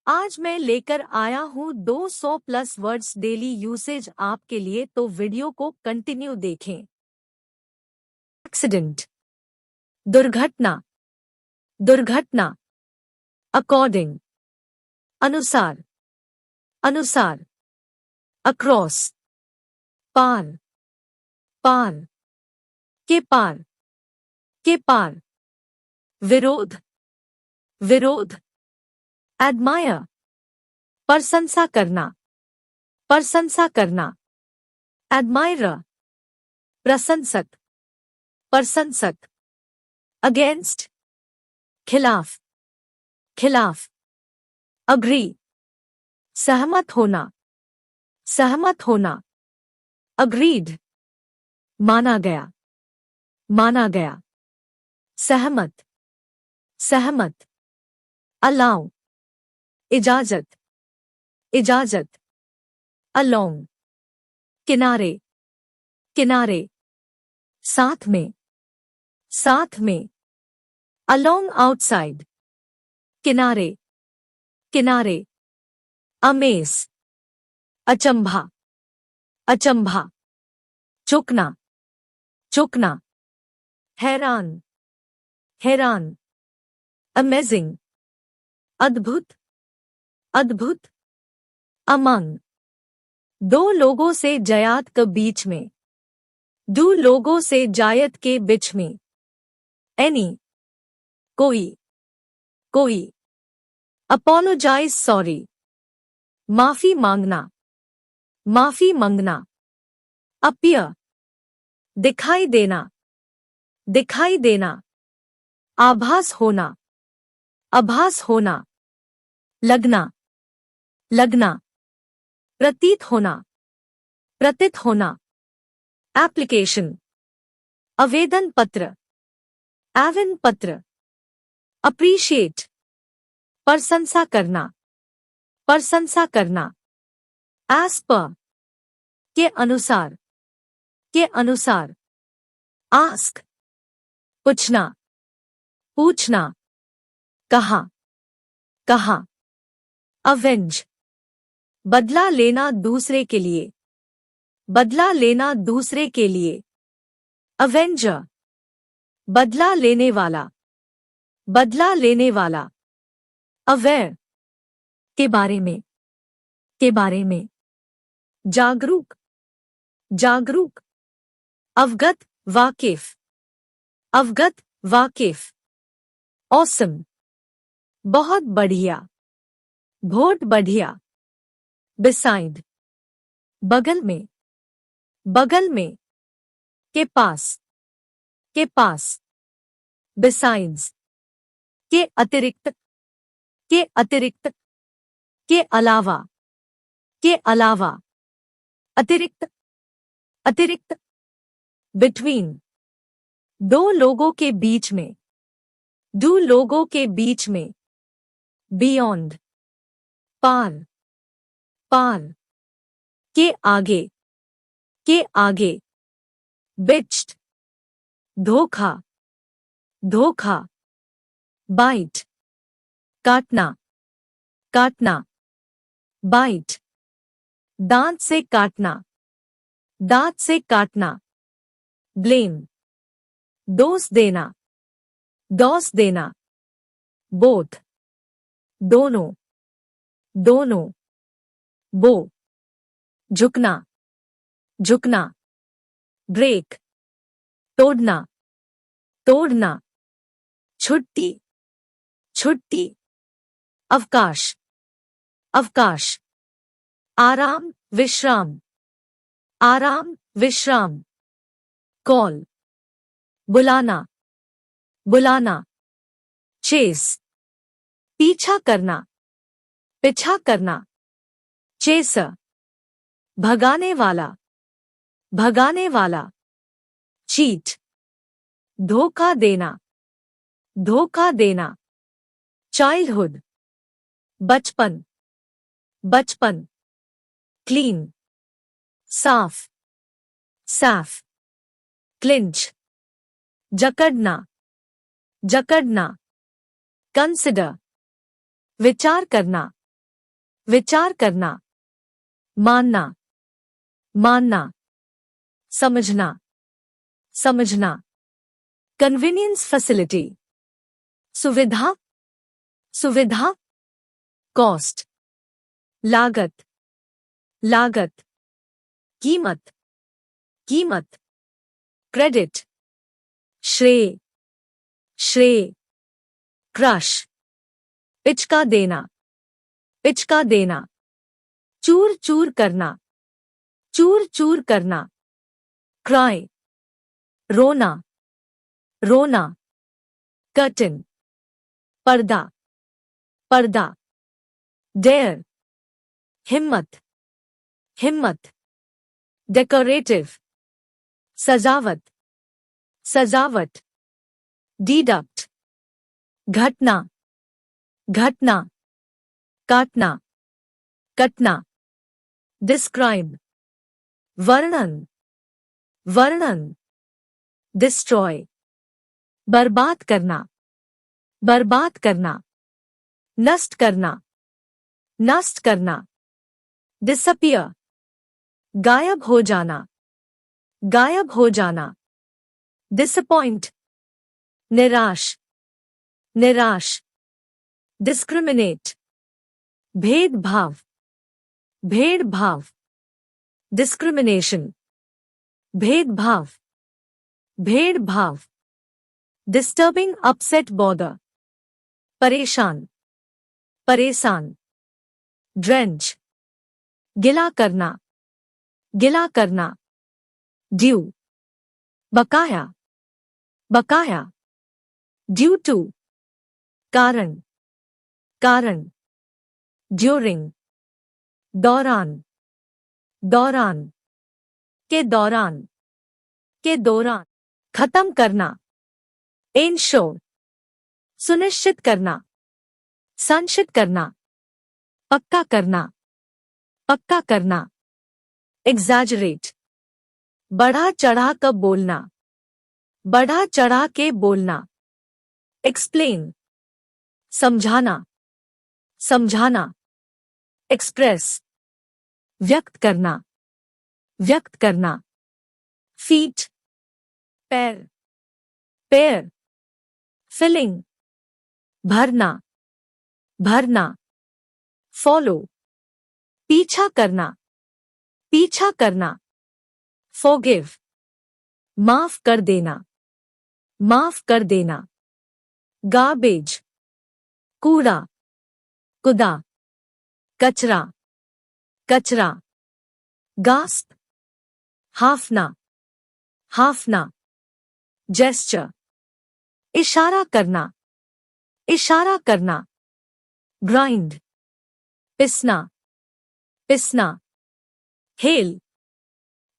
आज मैं लेकर आया हूँ 200 प्लस वर्ड्स डेली यूसेज आपके लिए, तो वीडियो को कंटिन्यू देखें। एक्सीडेंट, दुर्घटना, दुर्घटना। अकॉर्डिंग, अनुसार, अनुसार। अक्रॉस, पार, पार, के पार, के पार। विरोध, विरोध। एडमायर, प्रशंसा करना, प्रशंसा करना। एडमायरर, प्रशंसक, प्रशंसक। अगेंस्ट, खिलाफ, खिलाफ। अग्री, सहमत होना, सहमत होना। अग्रीड, माना गया, माना गया। सहमत, सहमत। अलाउ, इजाजत, इजाजत। अलोंग, किनारे, किनारे। साथ में, साथ में। अलोंग आउटसाइड, किनारे, किनारे। अमेज, अचंभा, अचंभा। चुकना, चुकना। हैरान, हैरान। अमेजिंग, अद्भुत, अद्भुत। अमंग, दो लोगों से जायत के बीच में, दो लोगों से जायत के बीच में। एनी, कोई, कोई। अपोलोजाइज, सॉरी, माफी मांगना, माफी मांगना। अपीयर, दिखाई देना, दिखाई देना। आभास होना, आभास होना। लगना, लगना। प्रतीत होना, प्रतीत होना। एप्लीकेशन, आवेदन पत्र, आवेदन पत्र। अप्रिशिएट, प्रशंसा करना, प्रशंसा करना। एज पर, के अनुसार, के अनुसार। आस्क, पूछना, पूछना। कहा, कहा। अवेंज, बदला लेना दूसरे के लिए, बदला लेना दूसरे के लिए। अवेंजर, बदला लेने वाला, बदला लेने वाला। अवेयर, के बारे में, के बारे में। जागरूक, जागरूक। अवगत, वाकिफ, अवगत, वाकिफ। ऑसम, बहुत बढ़िया, बहुत बढ़िया। बिसाइड, बगल में, बगल में। के पास, के पास। बिसाइड्स, के अतिरिक्त, के अतिरिक्त। के अलावा, के अलावा। अतिरिक्त, अतिरिक्त। बिटवीन, दो लोगों के बीच में, दो लोगों के बीच में। बियॉन्ड, पार, पार। के आगे, के आगे। बिच्ड, धोखा, धोखा। बाइट, काटना, काटना। बाइट, दांत से काटना, दांत से काटना। ब्लेम, दोष देना, दोष देना। बोथ, दोनों, दोनों। बो, झुकना, झुकना। ब्रेक, तोड़ना, तोड़ना। छुट्टी, छुट्टी। अवकाश, अवकाश। आराम, विश्राम, आराम, विश्राम। कॉल, बुलाना, बुलाना। चेस, पीछा करना, पीछा करना। चेसर, भगाने वाला, भगाने वाला। चीट, धोखा देना, धोखा देना। चाइल्डहुड, बचपन, बचपन। क्लीन, साफ, साफ। क्लिंच, जकड़ना, जकड़ना। कंसिडर, विचार करना, विचार करना, मानना, मानना, समझना, समझना। कन्वीनियंस फैसिलिटी, सुविधा, सुविधा। कॉस्ट, लागत, लागत। कीमत, कीमत। क्रेडिट, श्रेय, श्रेय। क्रश, पिचका देना, पिचका देना। चूर चूर करना, चूर चूर करना। क्राई, रोना, रोना। कर्टन, पर्दा, पर्दा। डेयर, हिम्मत, हिम्मत। डेकोरेटिव, सजावट, सजावट। डिडक्ट, घटना, घटना। काटना, कटना। डिस्क्राइब, वर्णन, वर्णन। डिस्ट्रॉय, बर्बाद करना, बर्बाद करना। नष्ट करना, नष्ट करना। डिसअपियर, गायब हो जाना, गायब हो जाना। डिसअपॉइंट, निराश, निराश। डिस्क्रिमिनेट, भेदभाव, भेदभाव। डिस्क्रिमिनेशन, भेदभाव, भेदभाव। डिस्टर्बिंग अपसेट बॉदर, परेशान, परेशान। ड्रेंच, गिला करना, गिला करना। ड्यू, बकाया, बकाया। ड्यू टू, कारण, कारण। ड्यूरिंग, दौरान, दौरान। के दौरान, के दौरान। खत्म करना, इंश्योर, सुनिश्चित करना, संचित करना। पक्का करना, पक्का करना। एग्जैजरेट, बढ़ा चढ़ा कर बोलना, बढ़ा चढ़ा के बोलना। एक्सप्लेन, समझाना, समझाना। एक्सप्रेस, व्यक्त करना, व्यक्त करना। फीट, पैर, पैर। फिलिंग, भरना, भरना। फॉलो, पीछा करना, पीछा करना। फॉरगिव, माफ कर देना, माफ कर देना। गार्बेज, कूड़ा, कुदा, कचरा, कचरा। गास्प, हाफना, हाफना। जेस्चर, इशारा करना, इशारा करना। ग्राइंड, पिसना, पिसना। हेल,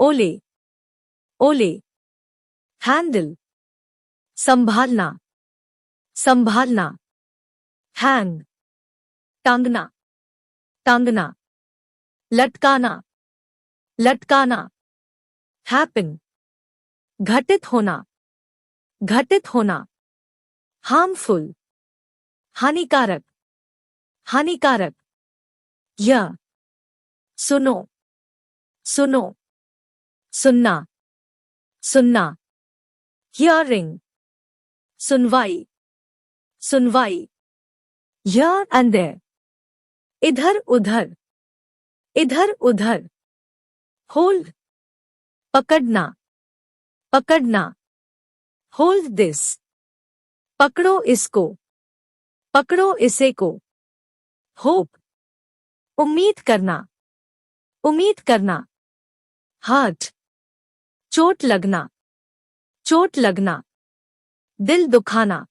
ओले, ओले। हैंडल, संभालना, संभालना। हैंग, टांगना, टांगना। लटकाना, लटकाना। हैपन, घटित होना, घटित होना। हार्मफुल, हानिकारक, हानिकारक। यह, सुनो, सुनो, सुनना, सुनना। हियरिंग, सुनवाई, सुनवाई। हियर एंड देयर, इधर उधर, इधर उधर। होल्ड, पकड़ना, पकड़ना। होल्ड दिस, पकड़ो इसको, पकड़ो इसे को। होप, उम्मीद करना, उम्मीद करना। हर्ट, चोट लगना, चोट लगना। दिल दुखाना,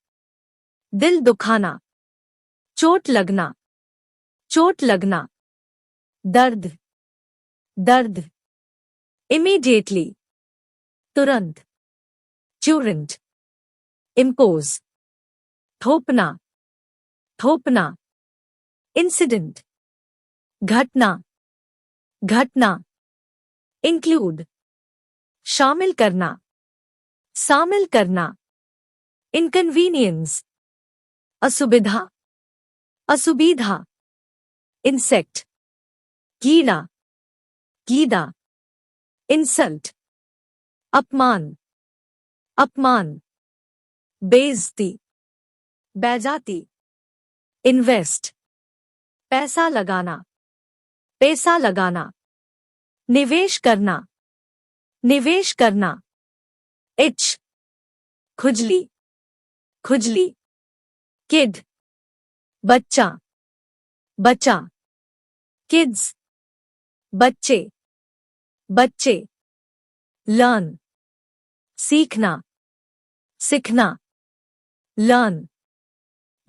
दिल दुखाना। चोट लगना, चोट लगना। दर्द, दर्द। इमीडिएटली, तुरंत। ट्यूरेंट, इम्पोज, थोपना, थोपना। इंसिडेंट, घटना, घटना। इंक्लूड, शामिल करना, शामिल करना। इनकन्वीनियंस, असुविधा, असुविधा। इंसेक्ट, कीड़ा, कीड़ा। इंसल्ट, अपमान, अपमान। बेइज्जती, बेइज्जती। इन्वेस्ट, पैसा लगाना, पैसा लगाना। निवेश करना, निवेश करना। इच, खुजली, खुजली। किड, बच्चा, बच्चा। किड्स, बच्चे, बच्चे। लर्न, सीखना, सीखना। लर्न,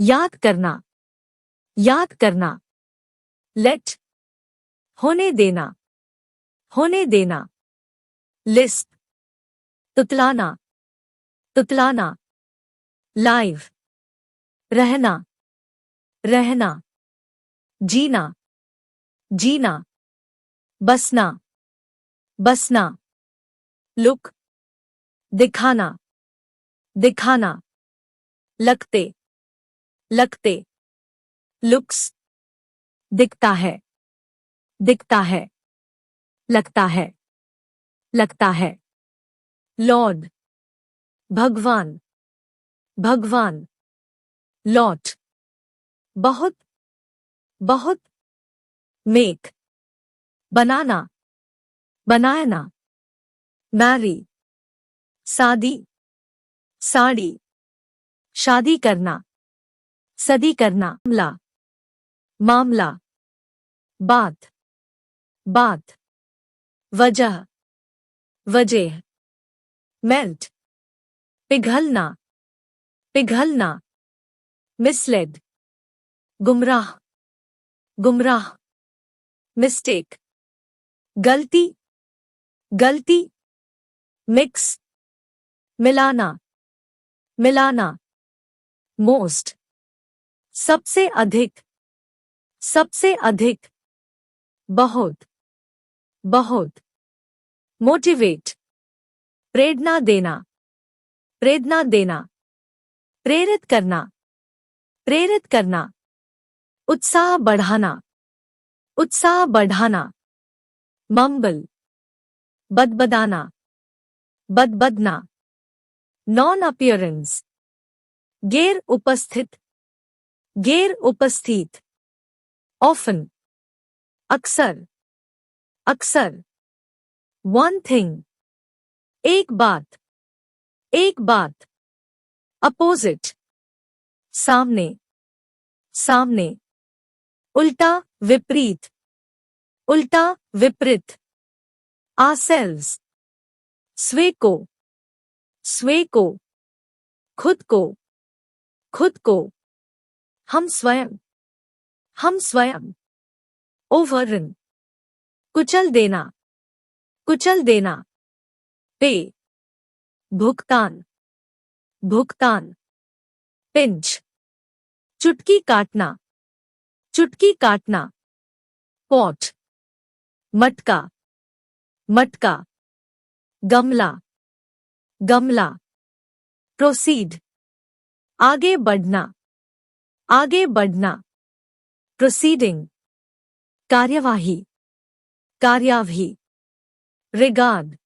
याद करना, याद करना। लेट, होने देना, होने देना। लिस्प, तुतलाना, तुतलाना। लाइव, रहना, रहना। जीना, जीना। बसना, बसना। लुक, दिखाना, दिखाना। लगते, लगते। लुक्स, दिखता है, दिखता है। लगता है, लगता है। लॉर्ड, भगवान, भगवान। लॉट, बहुत, बहुत। मेक, बनाना, बनाना। मैरी, शादी, साड़ी। शादी करना, सदी करना। मामला, मामला। बात, बात। वजह, वजह। मेल्ट, पिघलना, पिघलना। मिसलेड, गुमराह, गुमराह। मिस्टेक, गलती, गलती। मिक्स, मिलाना, मिलाना। मोस्ट, सबसे अधिक, सबसे अधिक। बहुत, बहुत। मोटिवेट, प्रेरणा देना, प्रेरणा देना। प्रेरित करना, प्रेरित करना। उत्साह बढ़ाना, उत्साह बढ़ाना। मम्बल, बदबदाना, बदबदना। नॉन अपीयरेंस, गैर उपस्थित, गैर उपस्थित। ऑफन, अक्सर, अक्सर। वन थिंग, एक बात, एक बात। अपोजिट, सामने, सामने। उल्टा, विपरीत, उल्टा, विपरीत। आरसेल्व्स, स्वयं को, स्वयं को। खुद को, खुद को। हम स्वयं, हम स्वयं। ओवररन, कुचल देना, कुचल देना। पे, भुगतान, भुगतान। पिंच, चुटकी काटना, चुटकी काटना। पॉट, मटका, मटका। गमला, गमला। प्रोसीड, आगे बढ़ना, आगे बढ़ना। प्रोसीडिंग, कार्यवाही, कार्यवाही। रिगार्ड,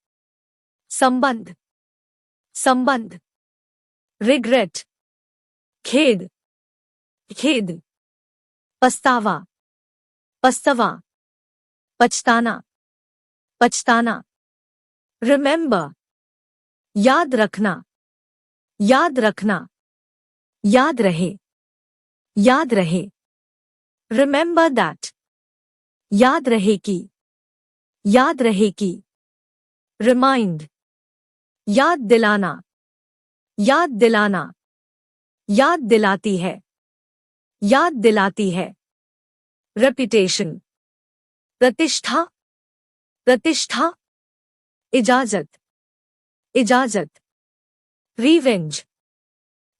संबंध, संबंध। रिग्रेट, खेद, खेद। पछतावा, पछतावा। पछताना, पछताना। रिमेंबर, याद रखना, याद रखना। याद रहे, याद रहे। रिमेंबर दैट, याद रहे कि, याद रहे कि। रिमाइंड, याद दिलाना, याद दिलाना। याद दिलाती है, याद दिलाती है। रेपुटेशन, प्रतिष्ठा, प्रतिष्ठा। इजाजत, इजाजत। रिवेंज,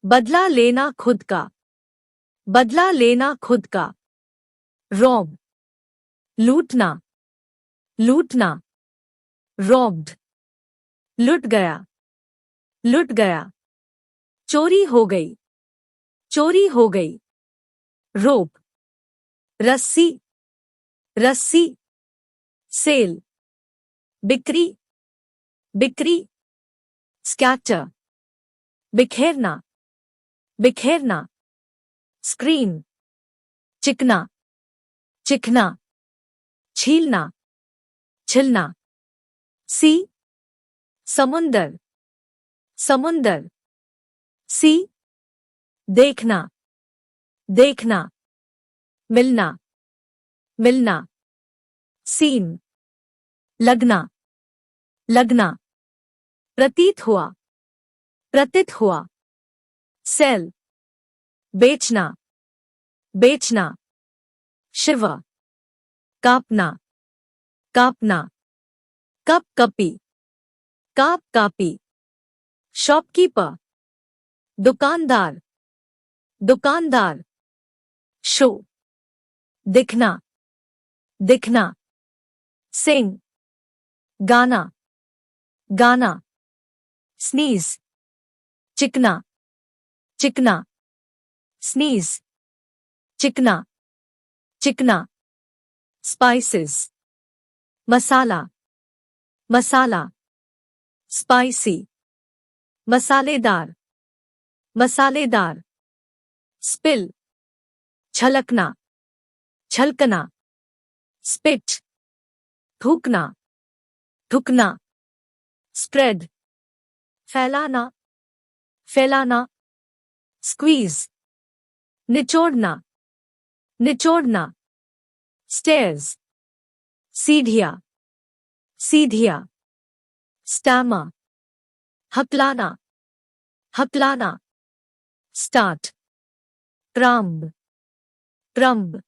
बदला लेना खुद का, बदला लेना खुद का। रॉब, लूटना, लूटना। रॉब्ड, लुट गया, लुट गया। चोरी हो गई, चोरी हो गई। रोप, रस्सी, रस्सी। सेल, बिक्री, बिक्री, स्कैटर, बिखेरना, बिखेरना, स्क्रीन, चिकना, चिकना, छीलना, छिलना, सी, समुंदर, समुंदर, सी, देखना, देखना, मिलना, मिलना, सीन, लगना, लगना, प्रतीत हुआ, प्रतीत हुआ, सेल, बेचना, बेचना, शिव, कापना, कापना, कप कपी, काप कापी, शॉपकीपर, दुकानदार, दुकानदार, शो, दिखना, दिखना, सिंग, गाना, गाना, स्नीज, चिकना, चिकना, स्नीज, चिकना, चिकना, स्पाइसेस, मसाला, मसाला, स्पाइसी, मसालेदार, मसालेदार, स्पिल, छलकना, छलकना, स्पिट, थूकना, थूकना, स्प्रेड, फैलाना, फैलाना, स्क्वीज, निचोड़ना, निचोड़ना, स्टेयर्स, सीढ़िया, सीढ़िया, स्टैमर, हकलाना, हकलाना, स्टार्ट, क्रम्ब, क्रम्ब,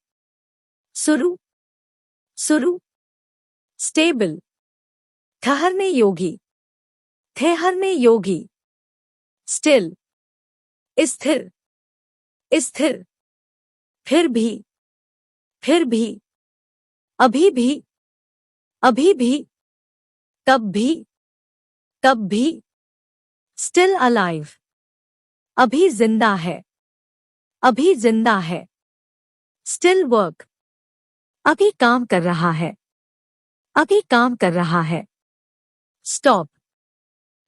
शुरू, शुरू, स्टेबल, ठहरने योगी, ठहरने योगी, स्टिल, स्थिर, स्थिर, फिर भी, फिर भी, अभी भी, अभी भी, तब भी, तब भी, स्टिल अलाइव, अभी जिंदा है, अभी जिंदा है, स्टिल वर्क, अभी काम कर रहा है, अभी काम कर रहा है, स्टॉप,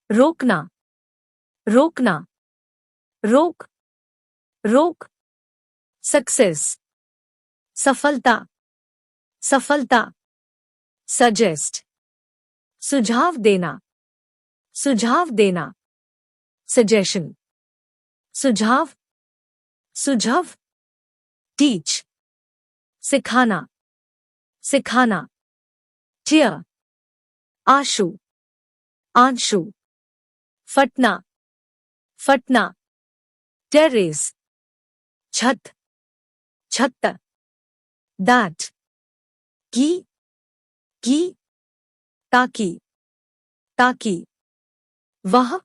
रोकना, रोकना, रोक, रोक, सक्सेस, सफलता, सफलता, सजेस्ट, सुझाव देना, सुझाव देना, सजेशन, सुझाव, सुझाव, टीच, सिखाना, सिखाना, टियर, आशु, आंशु, फटना, फटना, टेरेस, छत, छत, दैट, की, ताकि, ताकि, वह,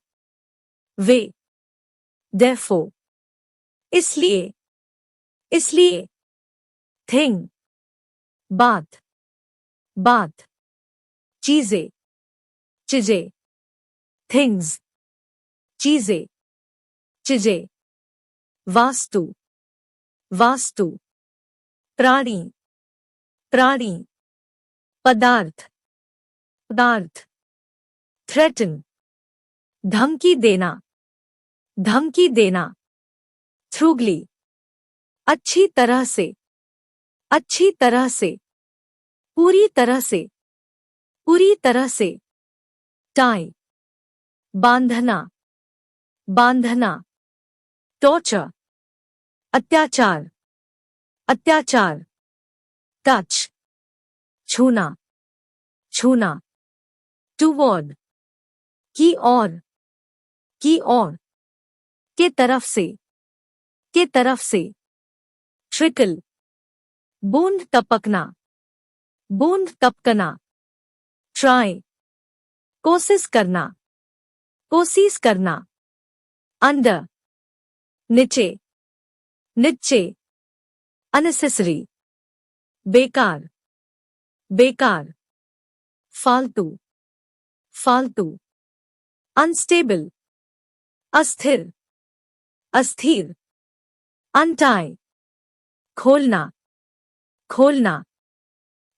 वे, therefore, इसलिए, इसलिए, थिंग, बात, बात, चीजें, चीजें, थिंग्स, चीजें, चीजें, वास्तु, वास्तु, प्राणी, प्राणी, पदार्थ, पदार्थ, थ्रेटन, धमकी देना, धमकी देना, थ्रूगली, अच्छी तरह से, अच्छी तरह से, पूरी तरह से, पूरी तरह से, टाई, बांधना, बांधना, टॉर्चर, अत्याचार, अत्याचार, टच, छूना, छूना, टूवर्ड, की ओर, की ओर, के तरफ से, के तरफ से, ट्रिकल, बूंद टपकना, बूंद टपकना, ट्राई, कोशिश करना, कोशिश करना, अंडर, नीचे, नीचे, अननेसेसरी, बेकार, बेकार, फालतू, फालतू, अनस्टेबल, अस्थिर, अस्थिर, अनटाई, खोलना, खोलना,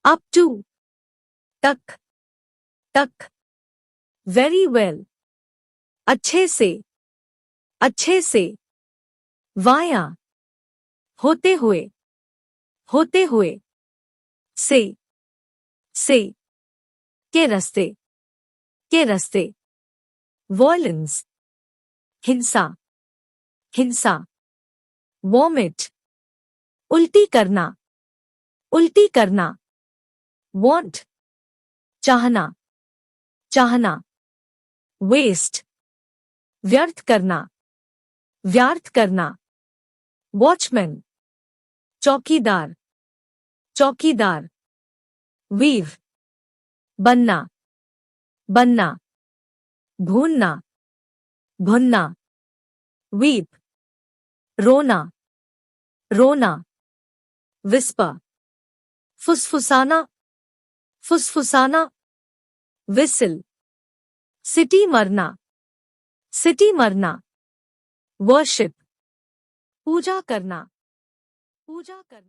अप टू, टक टक, वेरी वेल, अच्छे से, अच्छे से, वाया, होते हुए, होते हुए, से, के रास्ते, के रास्ते, वॉयलेंस, हिंसा, हिंसा, वॉमिट, उल्टी करना, उल्टी करना, वांट, चाहना, चाहना, वेस्ट, व्यर्थ करना, व्यर्थ करना, वॉचमैन, चौकीदार, चौकीदार, वीव, बनना, बनना, भूनना, भुनना, वीप, रोना, रोना, विस्पर, फुसफुसाना, फुसफुसाना, विसिल, सिटी मरना, सिटी मरना, वर्शिप, पूजा करना, पूजा करना।